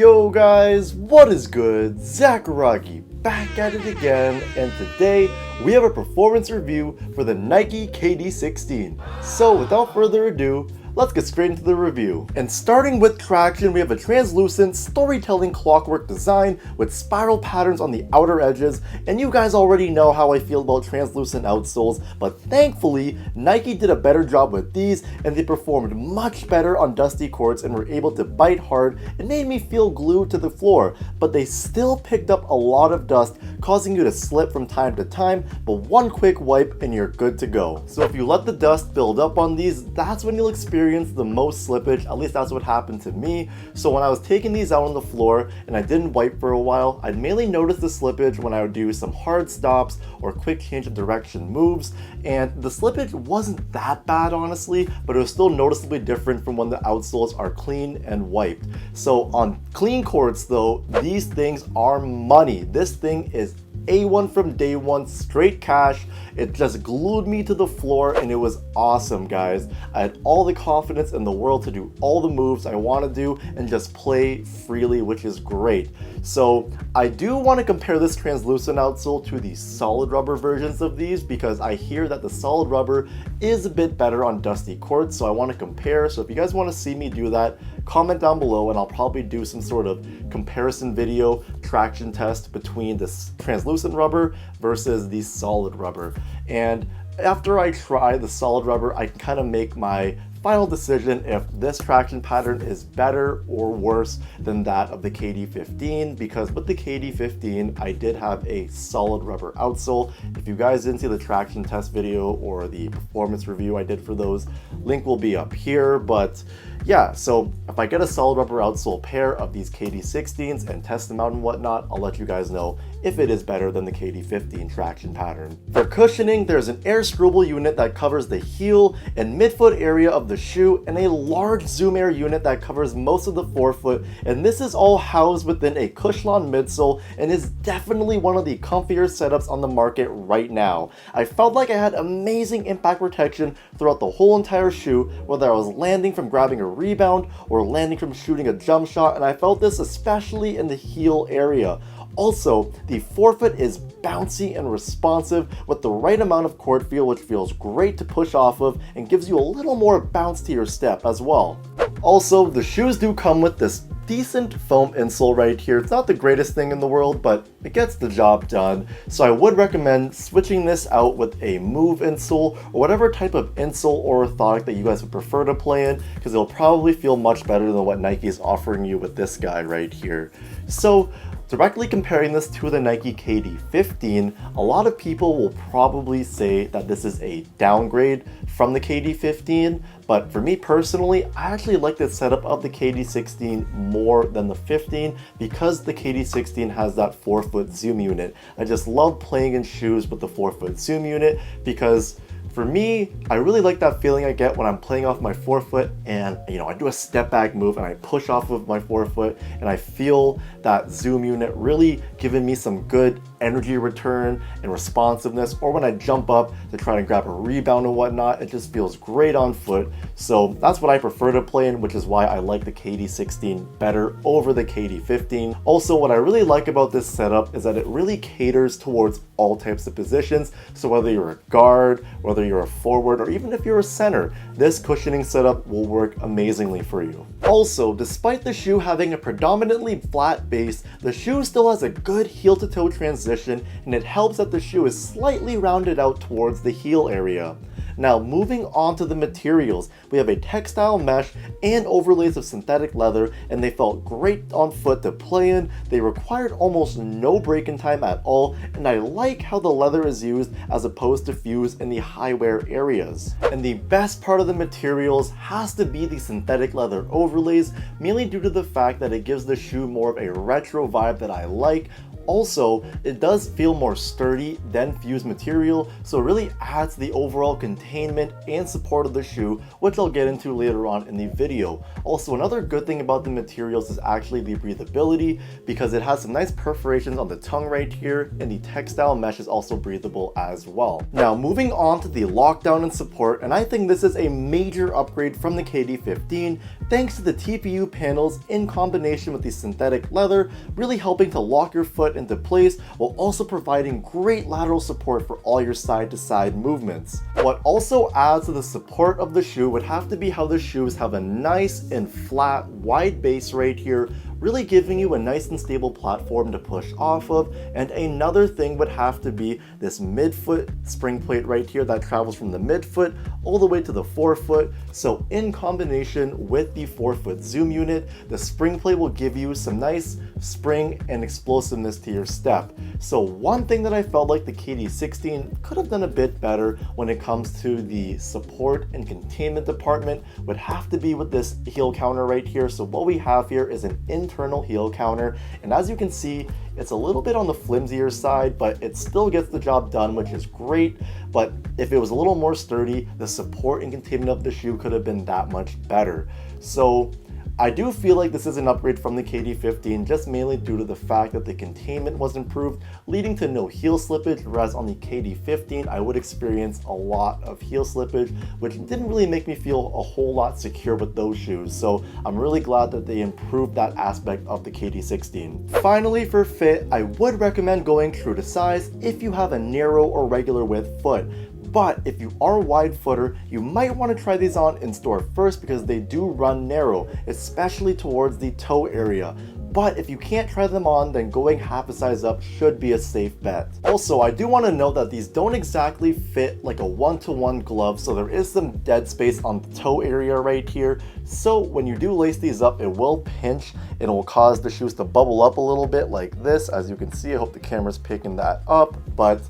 Yo guys, what is good? Zakaragi back at it again, and today we have a performance review for the Nike KD16. So without further ado, let's get straight into the review. And starting with traction, we have a translucent storytelling clockwork design with spiral patterns on the outer edges, and you guys already know how I feel about translucent outsoles, but thankfully Nike did a better job with these and they performed much better on dusty courts and were able to bite hard and made me feel glued to the floor, but they still picked up a lot of dust, causing you to slip from time to time, but one quick wipe and you're good to go. So if you let the dust build up on these, that's when you'll experience the most slippage. At least that's what happened to me. So when I was taking these out on the floor and I didn't wipe for a while, I'd mainly notice the slippage when I would do some hard stops or quick change of direction moves, and the slippage wasn't that bad honestly, but it was still noticeably different from when the outsoles are clean and wiped. So on clean courts though, these things are money. This thing is A1 from day one, straight cash. It just glued me to the floor and it was awesome, guys. I had all the confidence in the world to do all the moves I want to do and just play freely, which is great. So I do want to compare this translucent outsole to the solid rubber versions of these because I hear that the solid rubber is a bit better on dusty courts, so I want to compare. So if you guys want to see me do that, comment down below and I'll probably do some sort of comparison video, traction test between this translucent rubber versus the solid rubber. And after I try the solid rubber, I can kind of make my final decision if this traction pattern is better or worse than that of the KD15, because with the KD15 I did have a solid rubber outsole. If you guys didn't see the traction test video or the performance review I did for those, link will be up here. But yeah, so if I get a solid rubber outsole pair of these KD16s and test them out and whatnot, I'll let you guys know if it is better than the KD15 traction pattern. For cushioning, there's an air screwable unit that covers the heel and midfoot area of the shoe, and a large zoom air unit that covers most of the forefoot, and this is all housed within a Cushlon midsole and is definitely one of the comfier setups on the market right now. I felt like I had amazing impact protection throughout the whole entire shoe, whether I was landing from grabbing a rebound or landing from shooting a jump shot, and I felt this especially in the heel area. Also, the forefoot is bouncy and responsive with the right amount of court feel, which feels great to push off of and gives you a little more bounce to your step as well. Also, the shoes do come with this decent foam insole right here. It's not the greatest thing in the world, but it gets the job done. So I would recommend switching this out with a move insole or whatever type of insole or orthotic that you guys would prefer to play in, because it'll probably feel much better than what Nike is offering you with this guy right here. So directly comparing this to the Nike KD15, a lot of people will probably say that this is a downgrade from the KD15, but for me personally, I actually like the setup of the KD16 more than the 15 because the KD16 has that forefoot zoom unit. I just love playing in shoes with the forefoot zoom unit because for me, I really like that feeling I get when I'm playing off my forefoot and, I do a step back move and I push off of my forefoot and I feel that zoom unit really giving me some good energy return and responsiveness, or when I jump up to try to grab a rebound and whatnot, it just feels great on foot. So that's what I prefer to play in, which is why I like the KD16 better over the KD15. Also, what I really like about this setup is that it really caters towards all types of positions. So whether you're a guard, whether you're a forward, or even if you're a center, this cushioning setup will work amazingly for you. Also, despite the shoe having a predominantly flat base, the shoe still has a good heel to toe transition, and it helps that the shoe is slightly rounded out towards the heel area. Now, moving on to the materials, we have a textile mesh and overlays of synthetic leather, and they felt great on foot to play in. They required almost no break-in time at all, and I like how the leather is used as opposed to fuse in the high wear areas. And the best part of the materials has to be the synthetic leather overlays, mainly due to the fact that it gives the shoe more of a retro vibe that I like. Also, it does feel more sturdy than fused material, so it really adds to the overall containment and support of the shoe, which I'll get into later on in the video. Also, another good thing about the materials is actually the breathability, because it has some nice perforations on the tongue right here, and the textile mesh is also breathable as well. Now, moving on to the lockdown and support, and I think this is a major upgrade from the KD15, thanks to the TPU panels in combination with the synthetic leather, really helping to lock your foot into place while also providing great lateral support for all your side-to-side movements. What also adds to the support of the shoe would have to be how the shoes have a nice and flat, wide base right here, really giving you a nice and stable platform to push off of. And another thing would have to be this midfoot spring plate right here that travels from the midfoot all the way to the forefoot. So in combination with the forefoot zoom unit, the spring plate will give you some nice spring and explosiveness to your step. So one thing that I felt like the KD16 could have done a bit better when it comes to the support and containment department would have to be with this heel counter right here. So what we have here is an internal heel counter, and as you can see, it's a little bit on the flimsier side, but it still gets the job done, which is great. But if it was a little more sturdy, the support and containment of the shoe could have been that much better. So I do feel like this is an upgrade from the KD15, just mainly due to the fact that the containment was improved, leading to no heel slippage, whereas on the KD15 I would experience a lot of heel slippage, which didn't really make me feel a whole lot secure with those shoes. So I'm really glad that they improved that aspect of the KD16. Finally, for fit, I would recommend going true to size if you have a narrow or regular width foot. But if you are a wide footer, you might want to try these on in store first because they do run narrow, especially towards the toe area. But if you can't try them on, then going half a size up should be a safe bet. Also, I do want to note that these don't exactly fit like a one-to-one glove, so there is some dead space on the toe area right here. So when you do lace these up, it will pinch and it will cause the shoes to bubble up a little bit like this. As you can see, I hope the camera's picking that up, but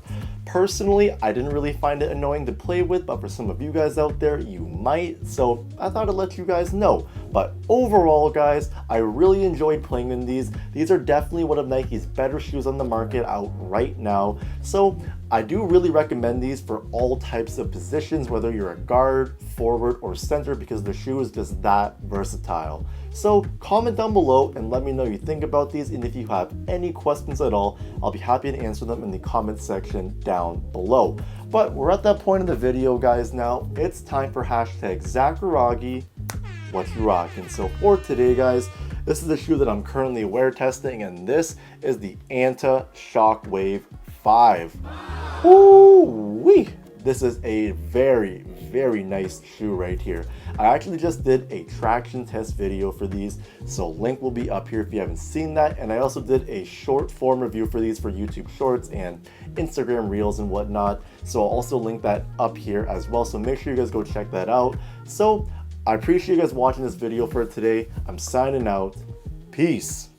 personally, I didn't really find it annoying to play with, but for some of you guys out there, you might, so I thought I'd let you guys know. But overall, guys, I really enjoyed playing in these. These are definitely one of Nike's better shoes on the market out right now, so I do really recommend these for all types of positions, whether you're a guard, forward, or center, because the shoe is just that versatile. So comment down below and let me know what you think about these, and if you have any questions at all, I'll be happy to answer them in the comment section down below. But we're at that point in the video, guys, now. It's time for hashtag Zacharagi, what you rockin'. So for today, guys, this is the shoe that I'm currently wear testing, and this is the Anta Shockwave 5. Woo-wee! This is a very, very nice shoe right here. I actually just did a traction test video for these, so link will be up here if you haven't seen that. And I also did a short form review for these for YouTube Shorts and Instagram Reels and whatnot. So I'll also link that up here as well. So make sure you guys go check that out. So I appreciate you guys watching this video for today. I'm signing out. Peace.